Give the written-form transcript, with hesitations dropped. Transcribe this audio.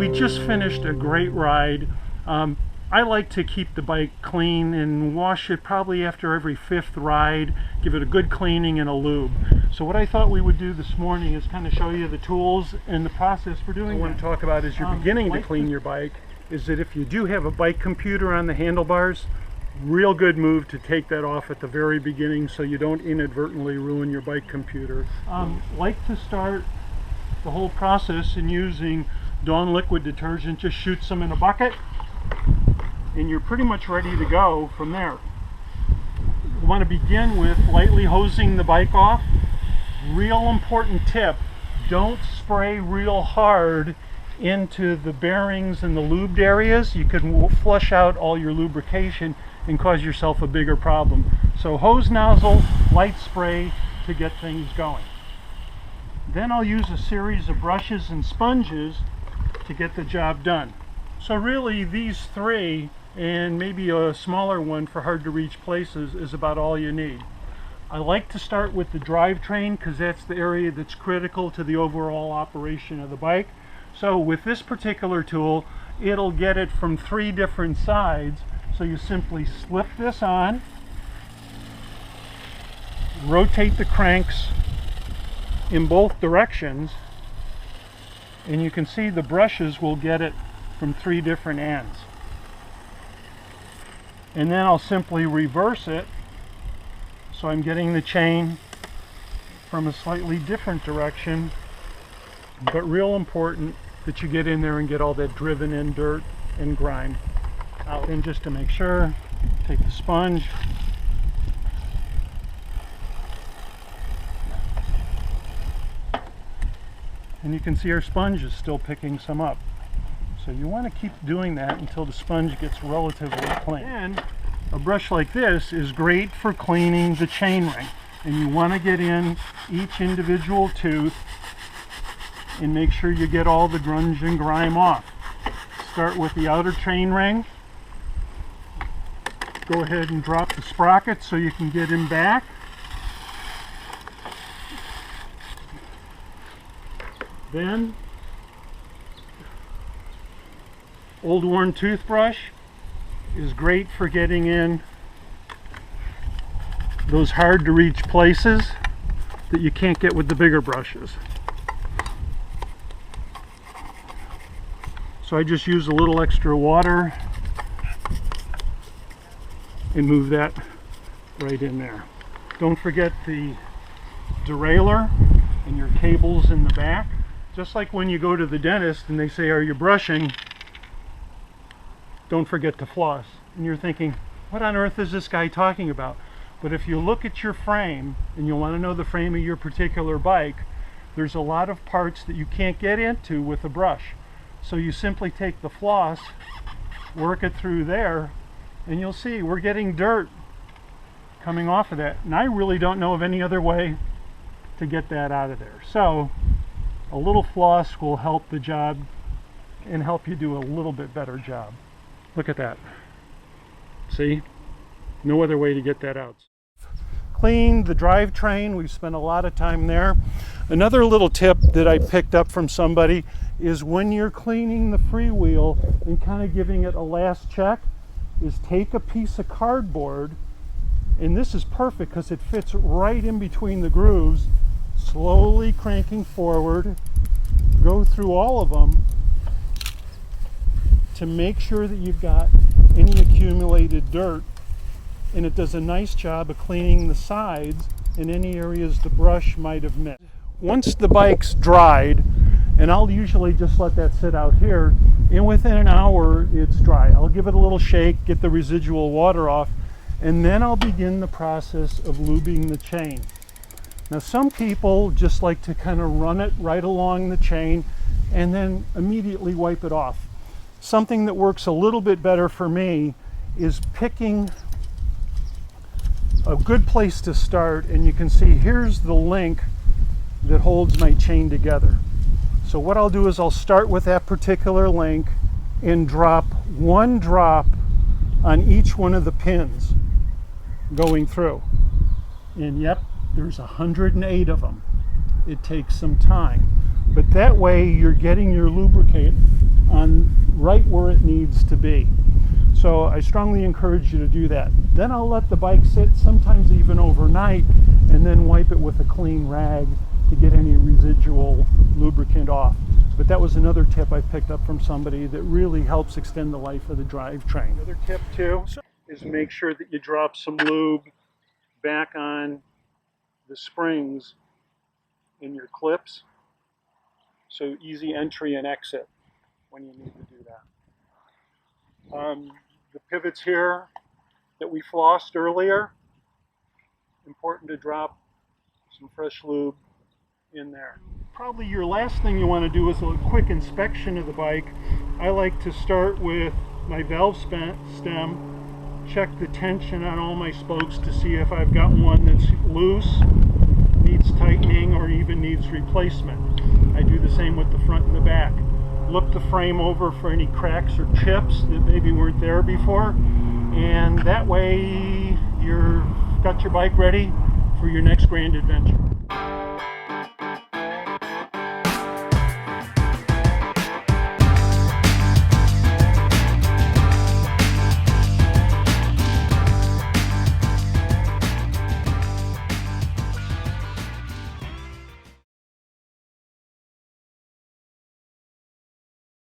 We just finished a great ride. I like to keep the bike clean and wash it probably after every 5th ride, give it a good cleaning and a lube. So what I thought we would do this morning is kind of show you the tools and the process for doing what I want to talk about as you're beginning to clean your bike is that if you do have a bike computer on the handlebars, real good move to take that off at the very beginning so you don't inadvertently ruin your bike computer. Like to start the whole process in using Dawn liquid detergent. Just shoot some in a bucket and you're pretty much ready to go from there. You want to begin with lightly hosing the bike off. Real important tip, don't spray real hard into the bearings and the lubed areas. You could flush out all your lubrication and cause yourself a bigger problem. So hose nozzle, light spray to get things going. Then I'll use a series of brushes and sponges to get the job done. So really these 3 and maybe a smaller one for hard to reach places is about all you need. I like to start with the drivetrain because that's the area that's critical to the overall operation of the bike. So with this particular tool, it'll get it from 3 different sides. So you simply slip this on, rotate the cranks in both directions, and you can see the brushes will get it from 3 different ends. And then I'll simply reverse it so I'm getting the chain from a slightly different direction, but real important that you get in there and get all that driven in dirt and grime out. And just to make sure, take the sponge, and you can see our sponge is still picking some up. So you want to keep doing that until the sponge gets relatively clean. And a brush like this is great for cleaning the chain ring. And you want to get in each individual tooth and make sure you get all the grunge and grime off. Start with the outer chain ring. Go ahead and drop the sprocket so you can get him back. Then, old worn toothbrush is great for getting in those hard to reach places that you can't get with the bigger brushes. So I just use a little extra water and move that right in there. Don't forget the derailleur and your cables in the back. Just like when you go to the dentist and they say, are you brushing? Don't forget to floss. And you're thinking, what on earth is this guy talking about? But if you look at your frame, and you want to know the frame of your particular bike, there's a lot of parts that you can't get into with a brush. So you simply take the floss, work it through there, and you'll see we're getting dirt coming off of that. And I really don't know of any other way to get that out of there. So a little floss will help the job and help you do a little bit better job. Look at that. See? No other way to get that out. Clean the drivetrain. We've spent a lot of time there. Another little tip that I picked up from somebody is when you're cleaning the freewheel and kind of giving it a last check, is take a piece of cardboard, and this is perfect because it fits right in between the grooves, slowly cranking forward, go through all of them to make sure that you've got any accumulated dirt, and it does a nice job of cleaning the sides and any areas the brush might have missed. Once the bike's dried, and I'll usually just let that sit out here, and within an hour it's dry. I'll give it a little shake, get the residual water off, and then I'll begin the process of lubing the chain. Now some people just like to kind of run it right along the chain and then immediately wipe it off. Something that works a little bit better for me is picking a good place to start, and you can see here's the link that holds my chain together. So what I'll do is I'll start with that particular link and drop one drop on each one of the pins going through. And yep, there's 108 of them. It takes some time, but that way you're getting your lubricant on right where it needs to be. So I strongly encourage you to do that. Then I'll let the bike sit, sometimes even overnight, and then wipe it with a clean rag to get any residual lubricant off. But that was another tip I picked up from somebody that really helps extend the life of the drivetrain. Another tip too is make sure that you drop some lube back on the springs in your clips, so easy entry and exit when you need to do that. The pivots here that we flossed earlier, important to drop some fresh lube in there. Probably your last thing you want to do is a quick inspection of the bike. I like to start with my valve stem, check the tension on all my spokes to see if I've got one that's loose, needs tightening, or even needs replacement. I do the same with the front and the back. Look the frame over for any cracks or chips that maybe weren't there before, and that way you've got your bike ready for your next grand adventure.